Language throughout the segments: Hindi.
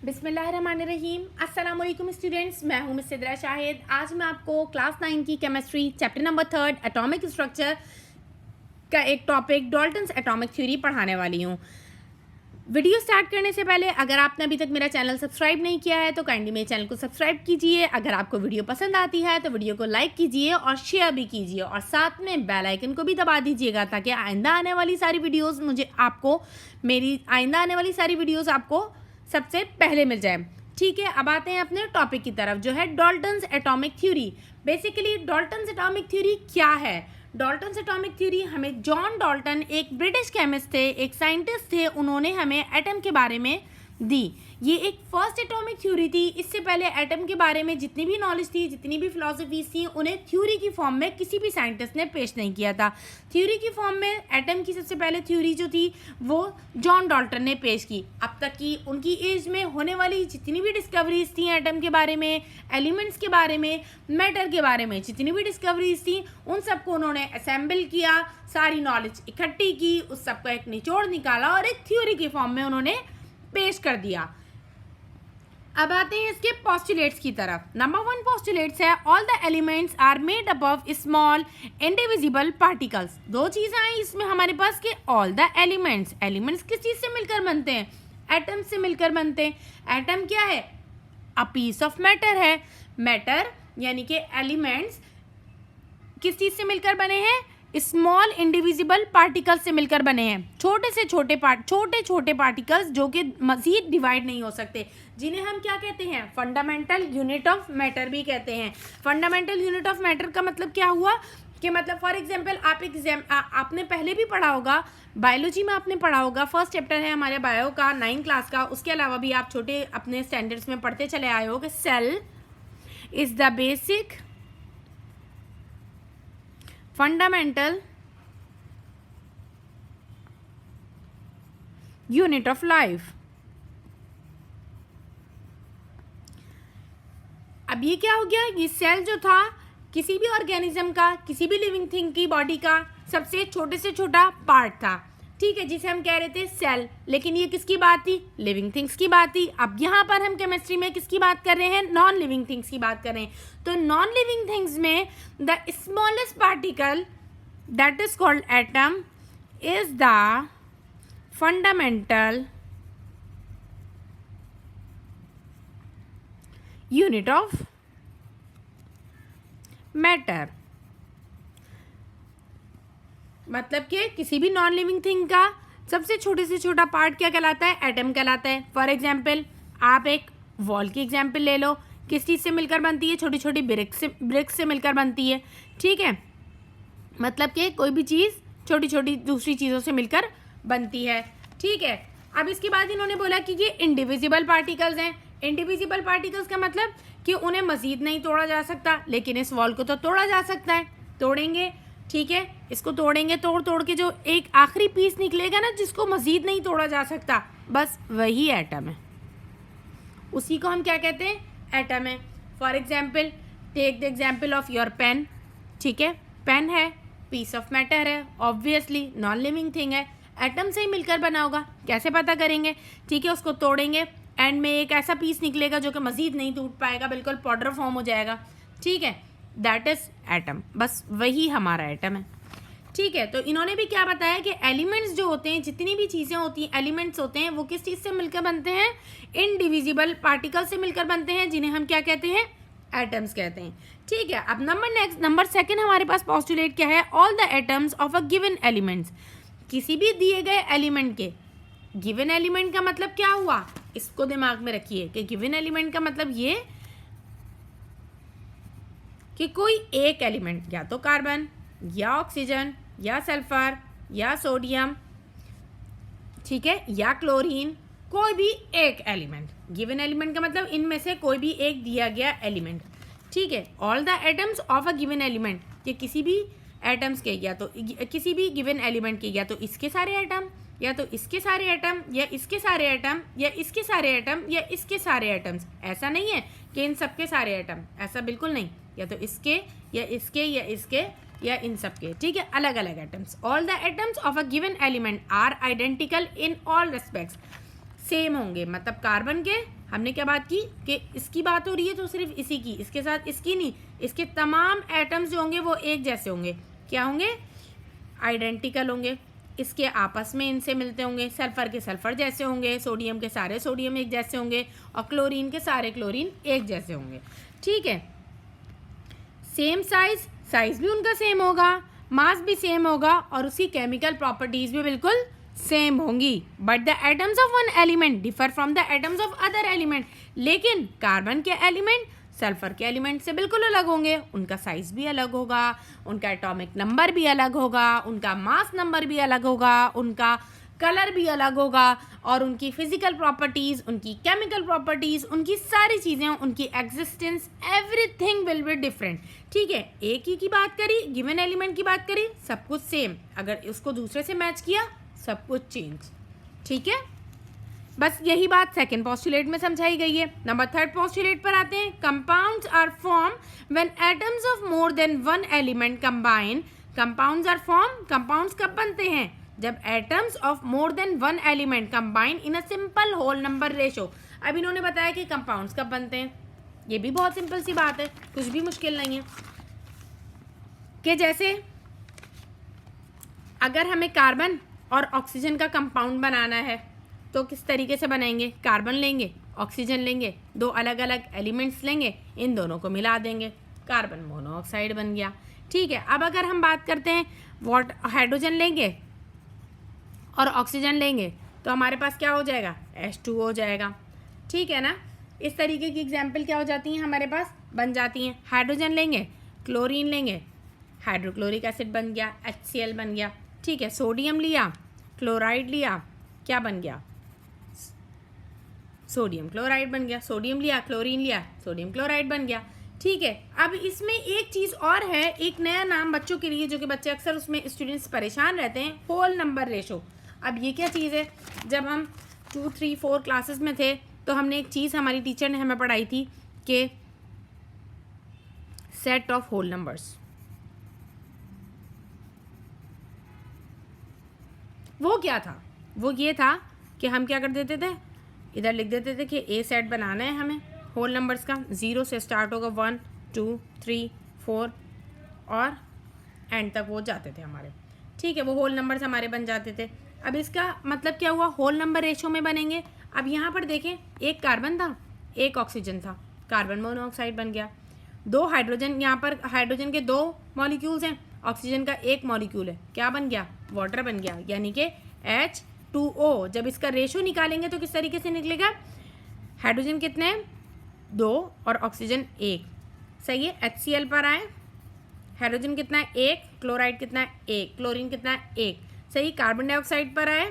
बिस्मिल्लाहिर्रहमानिर्रहीम। अस्सलाम वालेकुम स्टूडेंट्स, मैं हूं मिस सिद्रा शाहिद। आज मैं आपको क्लास 9 की chemistry chapter number 3 atomic structure का एक टॉपिक डाल्टन्स एटॉमिक थ्योरी पढ़ाने वाली हूं। वीडियो स्टार्ट करने से पहले अगर आपने अभी तक मेरा चैनल सब्सक्राइब नहीं किया है तो काइंडली मेरे चैनल को सब्सक्राइब कीजिए। अगर आपको वीडियो पसंद आती है तो वीडियो को लाइक कीजिए और शेयर भी कीजिए और साथ में बेल आइकन को भी दबा दीजिएगा ताकि आइंदा आने वाली सारी वीडियोज़ आपको सबसे पहले मिल जाए। ठीक है, अब आते हैं अपने टॉपिक की तरफ जो है Dalton's atomic theory. Basically Dalton's atomic theory क्या है? डाल्टन्स एटॉमिक थ्योरी हमें जॉन डाल्टन एक ब्रिटिश केमिस्ट थे, एक साइंटिस्ट थे, उन्होंने हमें एटम के बारे में दी। ये एक फर्स्ट एटॉमिक थ्योरी थी। इससे पहले एटम के बारे में जितनी भी नॉलेज थी, जितनी भी फिलॉसफीज थी, उन्हें थ्योरी की फॉर्म में किसी भी साइंटिस्ट ने पेश नहीं किया था। थ्योरी की फॉर्म में एटम की सबसे पहले थ्योरी जो थी वो जॉन डाल्टन ने पेश की। अब तक की उनकी एज में होने वाली जितनी भी डिस्कवरीज थी एटम के बारे में, एलिमेंट्स के बारे में, मैटर के बारे में जितनी भी डिस्कवरीज थी, उन सबको उन्होंने असेंबल किया, सारी नॉलेज इकट्ठी की, उस सबका एक निचोड़ निकाला और एक थ्योरी की फॉर्म में उन्होंने पेश कर दिया। अब आते हैं इसके पोस्टुलेट्स की तरफ। नंबर 1 पोस्टुलेट्स है all the elements are made up of small indivisible particles. दो चीजें आई इसमें हमारे पास कि ऑल द एलिमेंट्स किस चीज से मिलकर बनते हैं? एटम से मिलकर बनते हैं। एटम क्या है? अ पीस ऑफ मैटर है। मैटर यानी कि एलिमेंट्स किस चीज से मिलकर बने हैं? स्मॉल इंडिविजिबल पार्टिकल्स से मिलकर बने हैं। छोटे से छोटे पार्टिकल्स जो कि मजीद डिवाइड नहीं हो सकते, जिन्हें हम क्या कहते हैं? फंडामेंटल यूनिट ऑफ मैटर भी कहते हैं। फंडामेंटल यूनिट ऑफ मैटर का मतलब क्या हुआ कि मतलब फॉर एग्जांपल आपने पहले भी पढ़ा होगा, बायोलॉजी में आपने पढ़ा होगा, फर्स्ट चैप्टर है हमारे बायो का 9 क्लास का। उसके अलावा भी आप छोटे अपने स्टैंडर्ड्स में पढ़ते चले आए हो कि cell is the basic fundamental unit of life. अब ये क्या हो गया? ये सेल जो था किसी भी ऑर्गेनिज्म का, किसी भी लिविंग थिंग की बॉडी का सबसे छोटे से छोटा पार्ट था। ठीक है, जिसे हम कह रहे थे सेल। लेकिन ये किसकी बात थी? लिविंग थिंग्स की बात थी। अब यहाँ पर हम केमिस्ट्री में किसकी बात कर रहे हैं? नॉन लिविंग थिंग्स की बात कर रहे हैं। तो नॉन लिविंग थिंग्स में the smallest particle that is called atom is the fundamental unit of matter. मतलब कि किसी भी नॉन लिविंग थिंग का सबसे छोटे से छोटा पार्ट क्या कहलाता है? एटम कहलाता है। फॉर एग्जाम्पल आप एक वॉल की एग्जाम्पल ले लो, किस चीज़ से मिलकर बनती है? छोटी छोटी ब्रिक्स से मिलकर बनती है। ठीक है, मतलब कि कोई भी चीज़ छोटी छोटी दूसरी चीज़ों से मिलकर बनती है। ठीक है, अब इसके बाद इन्होंने बोला कि ये इंडिविजिबल पार्टिकल्स हैं। इंडिविजिबल पार्टिकल्स का मतलब कि उन्हें मजीद नहीं तोड़ा जा सकता, लेकिन इस वॉल को तो तोड़ा जा सकता है। तोड़ेंगे, ठीक है, इसको तोड़ेंगे, तोड़ के जो एक आखिरी पीस निकलेगा ना, जिसको मजीद नहीं तोड़ा जा सकता, बस वही एटम है। उसी को हम क्या कहते हैं? एटम है। For example take the example of your pen. ठीक है, पेन है, पीस ऑफ मैटर है, ऑब्वियसली नॉन लिविंग थिंग है, एटम से ही मिलकर बना होगा। कैसे पता करेंगे? ठीक है, उसको तोड़ेंगे, एंड में एक ऐसा पीस निकलेगा जो कि मजीद नहीं टूट पाएगा, बिल्कुल पाउडर फॉर्म हो जाएगा। ठीक है, दैट इज एटम। बस वही हमारा एटम है। ठीक है, तो इन्होंने भी क्या बताया कि एलिमेंट्स जो होते हैं, जितनी भी चीज़ें होती हैं, एलिमेंट्स होते हैं, वो किस चीज़ से मिलकर बनते हैं? इनडिविजिबल पार्टिकल से मिलकर बनते हैं, जिन्हें हम क्या कहते हैं? एटम्स कहते हैं। ठीक है, अब नंबर 2 हमारे पास पोस्टुलेट क्या है? All the atoms of a given elements. किसी भी दिए गए एलिमेंट के, गिवन एलिमेंट का मतलब क्या हुआ? इसको दिमाग में रखिए कि गिवन एलिमेंट का मतलब ये कि कोई एक एलिमेंट, या तो कार्बन या ऑक्सीजन या सल्फर या सोडियम, ठीक है, या क्लोरीन, कोई भी एक एलिमेंट। गिवन एलिमेंट का मतलब इनमें से कोई भी एक दिया गया एलिमेंट। ठीक है, all the atoms of a given element, कि किसी भी एटम्स के, या तो किसी भी गिवन एलिमेंट के, या तो इसके सारे एटम, या तो इसके सारे एटम, या इसके सारे एटम, या इसके सारे एटम, या इसके सारे एटम्स। ऐसा नहीं है कि इन सबके सारे एटम, ऐसा बिल्कुल नहीं, या तो इसके या इसके या इसके या इन सब के। ठीक है, अलग अलग atoms. All the atoms of a given element are identical in all respects. Same होंगे, मतलब कार्बन के हमने क्या बात की कि इसकी बात हो रही है तो सिर्फ इसी की, इसके साथ इसकी नहीं, इसके तमाम एटम्स जो होंगे वो एक जैसे होंगे। क्या होंगे? आइडेंटिकल होंगे। इसके आपस में इनसे मिलते होंगे, सल्फर के सल्फर जैसे होंगे, सोडियम के सारे सोडियम एक जैसे होंगे और क्लोरीन के सारे क्लोरीन एक जैसे होंगे। ठीक है, सेम साइज, साइज भी उनका सेम होगा, मास भी सेम होगा और उसकी केमिकल प्रॉपर्टीज भी बिल्कुल सेम होंगी। But the atoms of one element differ from the atoms of other element. लेकिन कार्बन के एलिमेंट सल्फर के एलिमेंट से बिल्कुल अलग होंगे, उनका साइज भी अलग होगा, उनका एटॉमिक नंबर भी अलग होगा, उनका मास नंबर भी अलग होगा, उनका कलर भी अलग होगा और उनकी फिजिकल प्रॉपर्टीज, उनकी केमिकल प्रॉपर्टीज, उनकी सारी चीज़ें, उनकी existence, everything will be different. ठीक है, एक ही की बात करी, गिवन एलिमेंट की बात करी, सब कुछ सेम, अगर इसको दूसरे से मैच किया सब कुछ चेंज। ठीक है, बस यही बात सेकेंड पोस्टुलेट में समझाई गई है। नंबर थर्ड पोस्टुलेट पर आते हैं। Compounds are form when atoms of more than one element combine. Compounds are form, compounds कब बनते हैं? जब atoms of more than one element combine in a simple whole number ratio. अब इन्होंने बताया कि कंपाउंड्स कब बनते हैं, ये भी बहुत सिंपल सी बात है, कुछ भी मुश्किल नहीं है। कि जैसे अगर हमें कार्बन और ऑक्सीजन का कंपाउंड बनाना है तो किस तरीके से बनाएंगे? कार्बन लेंगे, ऑक्सीजन लेंगे, दो अलग अलग एलिमेंट्स लेंगे, इन दोनों को मिला देंगे, कार्बन मोनोऑक्साइड बन गया। ठीक है, अब अगर हम बात करते हैं हाइड्रोजन लेंगे और ऑक्सीजन लेंगे तो हमारे पास क्या हो जाएगा? H2 हो जाएगा। ठीक है ना, इस तरीके की एग्जाम्पल क्या हो जाती हैं हमारे पास, बन जाती हैं। हाइड्रोजन लेंगे, क्लोरीन लेंगे, हाइड्रोक्लोरिक एसिड बन गया, HCl बन गया। ठीक है, सोडियम लिया, क्लोराइड लिया, क्या बन गया? सोडियम क्लोराइड बन गया। सोडियम लिया, क्लोरीन लिया, सोडियम क्लोराइड बन गया। ठीक है, अब इसमें एक चीज़ और है, एक नया नाम बच्चों के लिए, जो कि बच्चे अक्सर उसमें स्टूडेंट्स परेशान रहते हैं, होल नंबर रेशो। अब ये क्या चीज़ है? जब हम 2, 3, 4 क्लासेस में थे तो हमने एक चीज़, हमारी टीचर ने हमें पढ़ाई थी कि सेट ऑफ होल नंबर्स। वो क्या था? वो ये था कि हम क्या कर देते थे, इधर लिख देते थे कि ए सेट बनाना है हमें होल नंबर्स का, 0 से स्टार्ट होगा, 1, 2, 3, 4 और एंड तक वो जाते थे हमारे। ठीक है, वो होल नंबर्स हमारे बन जाते थे। अब इसका मतलब क्या हुआ? होल नंबर रेशो में बनेंगे। अब यहाँ पर देखें, एक कार्बन था, एक ऑक्सीजन था, कार्बन मोनोऑक्साइड बन गया। दो हाइड्रोजन, यहाँ पर हाइड्रोजन के 2 मॉलिक्यूल्स हैं, ऑक्सीजन का 1 मॉलिक्यूल है, क्या बन गया? वाटर बन गया, यानी कि H2O। जब इसका रेशो निकालेंगे तो किस तरीके से निकलेगा? हाइड्रोजन कितने हैं? 2 और ऑक्सीजन 1। सही है, HCl पर आए, हाइड्रोजन कितना है? 1, क्लोराइड कितना है? 1, क्लोरीन कितना है? 1। सही, कार्बन डाइऑक्साइड पर आए,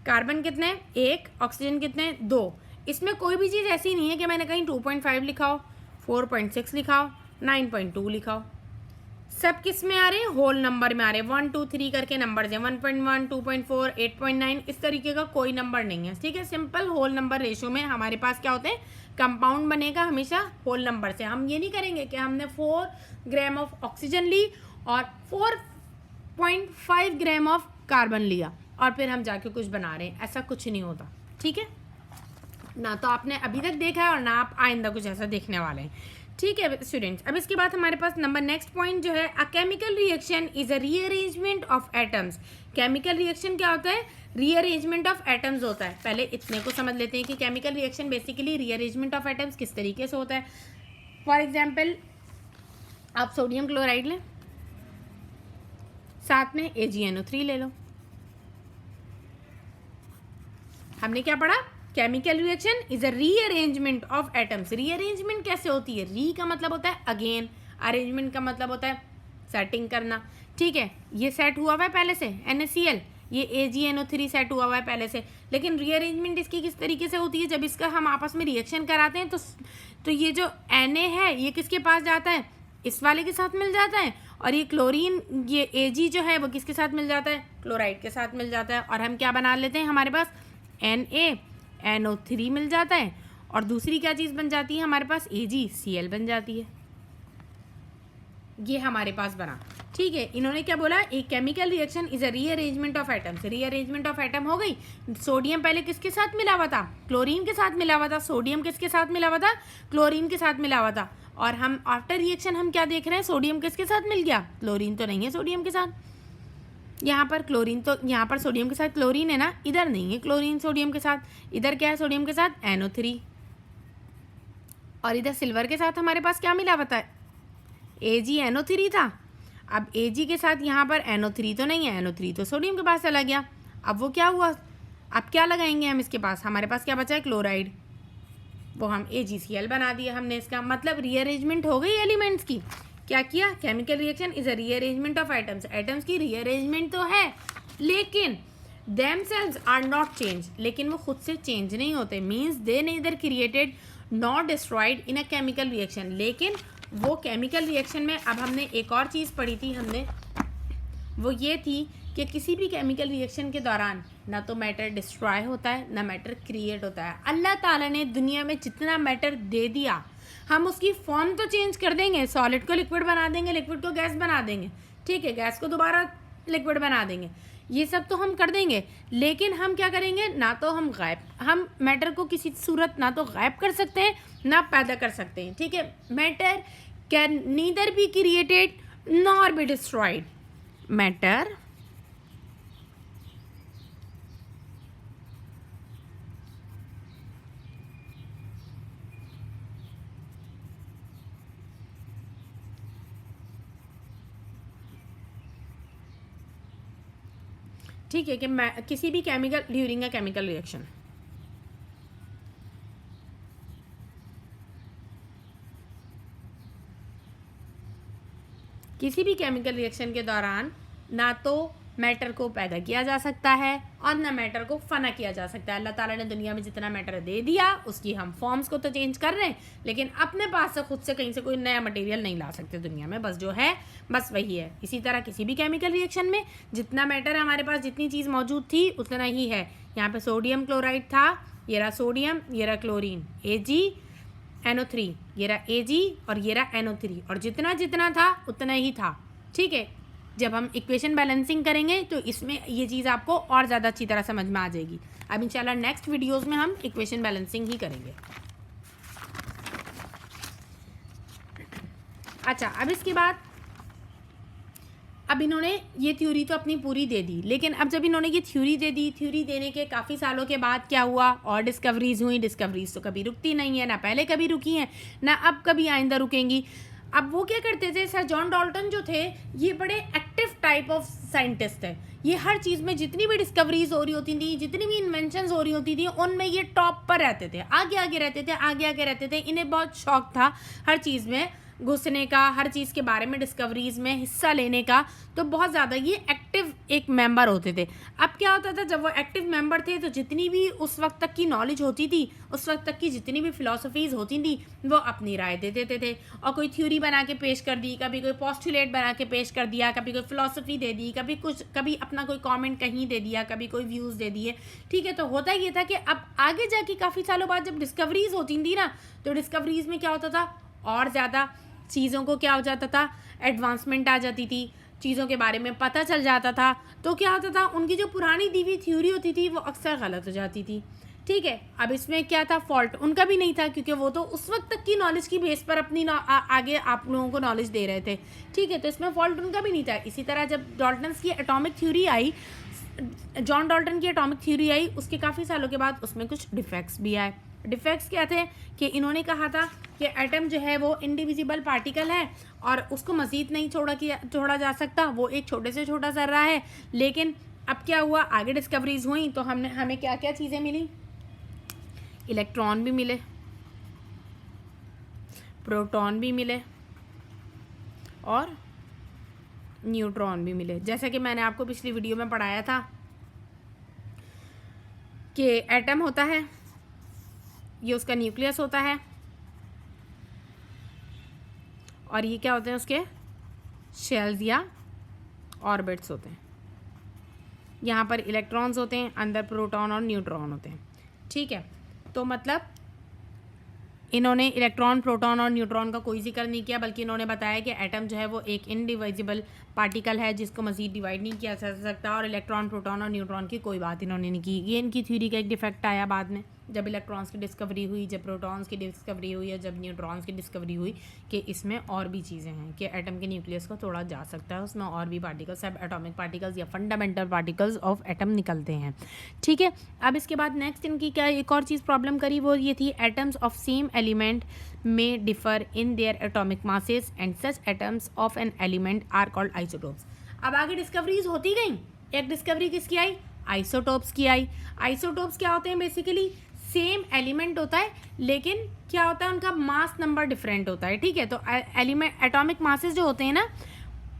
कार्बन कितने? 1, ऑक्सीजन कितने? 2। इसमें कोई भी चीज़ ऐसी नहीं है कि मैंने कहीं 2.5 लिखा हो, 4.6 लिखा हो, 9.2 लिखा हो। सब किस में आ रहे हैं? होल नंबर में आ रहे हैं। 1, 2, 3 करके नंबर हैं, 1.1, 2.4, 8.9, इस तरीके का कोई नंबर नहीं है। ठीक है, सिंपल होल नंबर रेशो में हमारे पास क्या होते हैं? कंपाउंड बनेगा हमेशा होल नंबर से। हम ये नहीं करेंगे कि हमने 4 ग्राम ऑफ ऑक्सीजन ली और 4.5 ग्राम ऑफ कार्बन लिया और फिर हम जाके कुछ बना रहे हैं, ऐसा कुछ नहीं होता। ठीक है ना, तो आपने अभी तक देखा है और ना आप आइंदा कुछ ऐसा देखने वाले हैं। ठीक है स्टूडेंट्स, अब इसके बाद हमारे पास नंबर नेक्स्ट पॉइंट जो है, अ chemical reaction is a rearrangement of atoms. Chemical reaction क्या होता है? रीअरेंजमेंट ऑफ एटम्स होता है। पहले इतने को समझ लेते हैं कि chemical reaction basically rearrangement of atoms किस तरीके से होता है। फॉर एग्जाम्पल, आप सोडियम क्लोराइड लें, साथ में AgNO3 ले लो। हमने क्या पढ़ा? Chemical reaction is a rearrangement of atoms. Rearrangement कैसे होती है? री का मतलब होता है अगेन, अरेंजमेंट का मतलब होता है सेटिंग करना। ठीक है, ये सेट हुआ हुआ है पहले से NaCl, ये AgNO3 सेट हुआ हुआ है पहले से, लेकिन रीअरेंजमेंट इसकी किस तरीके से होती है? जब इसका हम आपस में रिएक्शन कराते हैं तो ये जो Na है ये किसके पास जाता है? इस वाले के साथ मिल जाता है, और ये क्लोरीन, ये Ag जो है वो किसके साथ मिल जाता है? क्लोराइड के साथ मिल जाता है, और हम क्या बना लेते हैं? हमारे पास NaNO3 मिल जाता है, और दूसरी क्या चीज़ बन जाती है हमारे पास? AgCl बन जाती है। ये हमारे पास बना। ठीक है, इन्होंने क्या बोला, a chemical reaction is a rearrangement of atoms. Rearrangement of atom हो गई। सोडियम पहले किसके साथ मिला हुआ था, क्लोरीन के साथ मिला हुआ था। सोडियम किसके साथ मिला हुआ था, क्लोरीन के साथ मिला हुआ था। और हम आफ्टर रिएक्शन हम क्या देख रहे हैं, सोडियम किसके साथ मिल गया, क्लोरीन तो नहीं है सोडियम के साथ। यहाँ पर क्लोरीन तो, यहाँ पर सोडियम के साथ क्लोरीन है ना, इधर नहीं है क्लोरीन सोडियम के साथ, इधर क्या है सोडियम के साथ NO3। और इधर सिल्वर के साथ हमारे पास क्या मिला हुआ था, AgNO3 था। अब Ag के साथ यहाँ पर NO3 तो नहीं है, NO3 तो सोडियम के पास चला गया। अब वो क्या हुआ, अब क्या लगाएंगे हम इसके पास, हमारे पास क्या बचा है, क्लोराइड, वो हम AgCl बना दिया हमने। इसका मतलब रीअरेंजमेंट हो गई एलिमेंट्स की। क्या किया, chemical reaction is a rearrangement of atoms. Atoms की रीअरेंजमेंट तो है, लेकिन themselves आर नॉट चेंज, लेकिन वो खुद से चेंज नहीं होते। Means they neither created not destroyed in a chemical reaction. लेकिन वो केमिकल रिएक्शन में अब हमने एक और चीज़ पढ़ी थी हमने, वो ये थी कि किसी भी केमिकल रिएक्शन के दौरान ना तो मैटर डिस्ट्रॉय होता है ना मैटर क्रिएट होता है। अल्लाह ताला ने दुनिया में जितना मैटर दे दिया, हम उसकी फॉर्म तो चेंज कर देंगे, सॉलिड को लिक्विड बना देंगे, लिक्विड को गैस बना देंगे, ठीक है, गैस को दोबारा लिक्विड बना देंगे, ये सब तो हम कर देंगे। लेकिन हम क्या करेंगे, ना तो हम मैटर को किसी सूरत ना तो गायब कर सकते हैं ना पैदा कर सकते हैं, ठीक है। Matter can neither be created nor be destroyed. Matter ठीक है, कि किसी भी chemical during a chemical reaction, किसी भी केमिकल रिएक्शन के दौरान ना तो मैटर को पैदा किया जा सकता है और ना मैटर को फना किया जा सकता है। अल्लाह ताला ने दुनिया में जितना मैटर दे दिया उसकी हम फॉर्म्स को तो चेंज कर रहे हैं, लेकिन अपने पास से खुद से कहीं से कोई नया मटेरियल नहीं ला सकते दुनिया में। बस जो है बस वही है। इसी तरह किसी भी केमिकल रिएक्शन में जितना मैटर हमारे पास, जितनी चीज़ मौजूद थी उतना ही है। यहाँ पर सोडियम क्लोराइड था, ये रहा सोडियम, ये रहा क्लोरीन, AgNO3, ये रहा Ag और ये रहा NO3, और जितना जितना था उतना ही था, ठीक है। जब हम इक्वेशन बैलेंसिंग करेंगे तो इसमें ये चीज़ आपको और ज़्यादा अच्छी तरह समझ में आ जाएगी। अब इंशाल्लाह नेक्स्ट वीडियोस में हम इक्वेशन बैलेंसिंग ही करेंगे। अच्छा, अब इसके बाद अब इन्होंने ये थ्योरी तो अपनी पूरी दे दी, लेकिन अब जब इन्होंने ये थ्योरी दे दी, थ्योरी देने के काफ़ी सालों के बाद क्या हुआ, और डिस्कवरीज हुई। डिस्कवरीज तो कभी रुकती नहीं है, ना पहले कभी रुकी हैं ना अब कभी आइंदा रुकेंगी। अब वो क्या करते थे, सर जॉन डाल्टन जो थे ये बड़े एक्टिव टाइप ऑफ साइंटिस्ट है। ये हर चीज़ में जितनी भी डिस्कवरीज हो रही होती थी, जितनी भी इन्वेंशंस हो रही होती थी, उनमें ये टॉप पर रहते थे, आगे आगे रहते थे, आगे आगे रहते थे। इन्हें बहुत शौक था हर चीज़ में घुसने का, हर चीज़ के बारे में डिस्कवरीज में हिस्सा लेने का। तो बहुत ज़्यादा ये एक्टिव एक मेंबर होते थे। अब क्या होता था, जब वो एक्टिव मेंबर थे तो जितनी भी उस वक्त तक की नॉलेज होती थी, उस वक्त तक की जितनी भी फिलॉसफीज़ होती थी, वो अपनी राय दे देते थे और कोई थ्योरी बना के पेश कर दी, कभी कोई पोस्टुलेट बना के पेश कर दिया, कभी कोई फिलॉसफी दे दी, कभी कुछ, कभी अपना कोई कॉमेंट कहीं दे दिया, कभी कोई व्यूज़ दे दिए, ठीक है। तो होता ये था कि अब आगे जाके काफ़ी सालों बाद जब डिस्कवरीज होती थी ना, तो डिस्कवरीज में क्या होता था, और ज़्यादा चीज़ों को क्या हो जाता था, एडवांसमेंट आ जाती थी, चीज़ों के बारे में पता चल जाता था। तो क्या होता था, उनकी जो पुरानी दी हुई थ्योरी होती थी वो अक्सर गलत हो जाती थी, ठीक है। अब इसमें क्या था, फॉल्ट उनका भी नहीं था, क्योंकि वो तो उस वक्त तक की नॉलेज की बेस पर अपनी आगे आप लोगों को नॉलेज दे रहे थे, ठीक है। तो इसमें फॉल्ट उनका भी नहीं था। इसी तरह जब डाल्टन्स की एटॉमिक थ्योरी आई, जॉन डाल्टन की एटॉमिक थ्योरी आई, उसके काफ़ी सालों के बाद उसमें कुछ डिफेक्ट्स भी आए। डिफेक्ट्स क्या थे कि इन्होंने कहा था कि एटम जो है वो इंडिविजिबल पार्टिकल है और उसको मज़ीद नहीं छोड़ा जा सकता, वो एक छोटे से छोटा ज़र्रा है। लेकिन अब क्या हुआ, आगे डिस्कवरीज हुई तो हमें क्या क्या चीज़ें मिली, इलेक्ट्रॉन भी मिले, प्रोटॉन भी मिले और न्यूट्रॉन भी मिले। जैसा कि मैंने आपको पिछली वीडियो में पढ़ाया था कि एटम होता है, ये उसका न्यूक्लियस होता है, और ये क्या होते हैं, उसके शेल्स या ऑर्बिट्स होते हैं। यहाँ पर इलेक्ट्रॉन्स होते हैं, अंदर प्रोटॉन और न्यूट्रॉन होते हैं, ठीक है। तो मतलब इन्होंने इलेक्ट्रॉन, प्रोटॉन और न्यूट्रॉन का कोई जिक्र नहीं किया, बल्कि इन्होंने बताया कि एटम जो है वो एक इनडिविजिबल पार्टिकल है जिसको मज़ीद डिवाइड नहीं किया जा सकता, और इलेक्ट्रॉन, प्रोटॉन और न्यूट्रॉन की कोई बात इन्होंने नहीं की। ये इनकी थ्योरी का एक डिफेक्ट आया बाद में, जब इलेक्ट्रॉन्स की डिस्कवरी हुई, जब प्रोटॉन्स की डिस्कवरी हुई, या जब न्यूट्रॉन्स की डिस्कवरी हुई कि इसमें और भी चीज़ें हैं कि एटम के न्यूक्लियस को तोड़ा जा सकता है, उसमें और भी पार्टिकल्स, सब एटॉमिक पार्टिकल्स या फंडामेंटल पार्टिकल्स ऑफ एटम निकलते हैं। ठीक है, अब इसके बाद नेक्स्ट इनकी क्या एक और चीज़ प्रॉब्लम करी, वो ये थी एटम्स ऑफ सेम एलिमेंट में differ in their atomic masses and such atoms of an element are called isotopes. अब आगे डिस्कवरीज होती गई। एक डिस्कवरी किसकी आई? आइसोटोप्स की आई। आइसोटोप्स क्या होते हैं? बेसिकली सेम एलिमेंट होता है, लेकिन क्या होता है, उनका मास नंबर डिफरेंट होता है। ठीक है, तो एलिमेंट एटॉमिक मासेस जो होते हैं ना,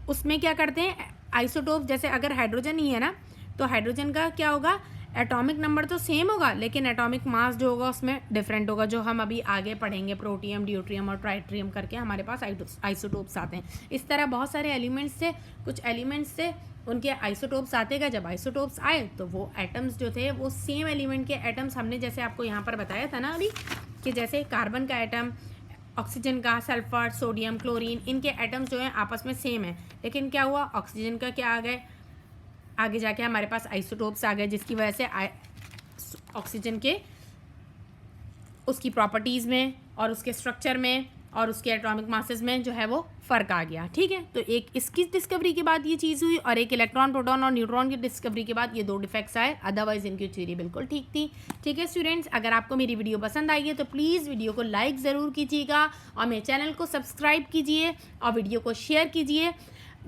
उसमें क्या करते हैं आइसोटोप, जैसे अगर हाइड्रोजन ही है ना, तो हाइड्रोजन का क्या होगा, एटॉमिक नंबर तो सेम होगा, लेकिन एटॉमिक मास जो होगा उसमें डिफरेंट होगा, जो हम अभी आगे पढ़ेंगे, प्रोटियम, ड्यूट्रियम और ट्राइट्रियम करके हमारे पास आइसोटोप्स आते हैं। इस तरह बहुत सारे एलिमेंट्स से, कुछ एलिमेंट्स से उनके आइसोटोप्स आते गए। जब आइसोटोप्स आए तो वो एटम्स जो थे वो सेम एलिमेंट के एटम्स, हमने जैसे आपको यहाँ पर बताया था ना अभी, कि जैसे कार्बन का एटम, ऑक्सीजन का, सल्फर, सोडियम, क्लोरीन, इनके एटम्स जो हैं आपस में सेम है, लेकिन क्या हुआ, ऑक्सीजन का क्या आ गए, आगे जाके हमारे पास आइसोटोप्स आ गए, जिसकी वजह से ऑक्सीजन के उसकी प्रॉपर्टीज़ में और उसके स्ट्रक्चर में और उसके एटॉमिक मासेस में जो है वो फ़र्क आ गया। ठीक है, तो एक इसकी डिस्कवरी के बाद ये चीज़ हुई, और एक इलेक्ट्रॉन, प्रोटॉन और न्यूट्रॉन की डिस्कवरी के बाद ये दो डिफेक्ट्स आए, अदरवाइज इनकी थ्योरी बिल्कुल ठीक थी। ठीक है स्टूडेंट्स, अगर आपको मेरी वीडियो पसंद आई है तो प्लीज़ वीडियो को लाइक ज़रूर कीजिएगा, और मेरे चैनल को सब्सक्राइब कीजिए, और वीडियो को शेयर कीजिए।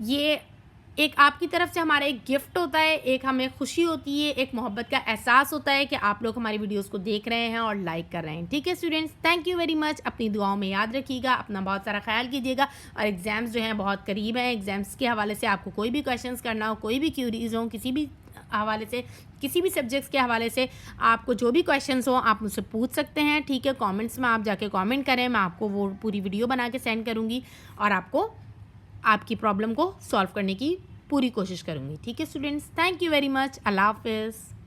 ये एक आपकी तरफ से हमारा एक गिफ्ट होता है, एक हमें खुशी होती है, एक मोहब्बत का एहसास होता है कि आप लोग हमारी वीडियोस को देख रहे हैं और लाइक कर रहे हैं। ठीक है students, thank you very much. अपनी दुआओं में याद रखिएगा, अपना बहुत सारा ख्याल कीजिएगा, और एग्ज़ाम्स जो हैं बहुत करीब हैं। एग्ज़ाम्स के हवाले से आपको कोई भी क्वेश्चंस करना हो, कोई भी क्यूरीज हो, किसी भी हवाले से, किसी भी सब्जेक्ट्स के हवाले से आपको जो भी क्वेश्चंस हो आप मुझसे पूछ सकते हैं। ठीक है, कमेंट्स में आप जाके कमेंट करें, मैं आपको वो पूरी वीडियो बना के सेंड करूँगी, और आपको आपकी प्रॉब्लम को सॉल्व करने की पूरी कोशिश करूँगी। ठीक है students, thank you very much. अल्लाह हाफिज़।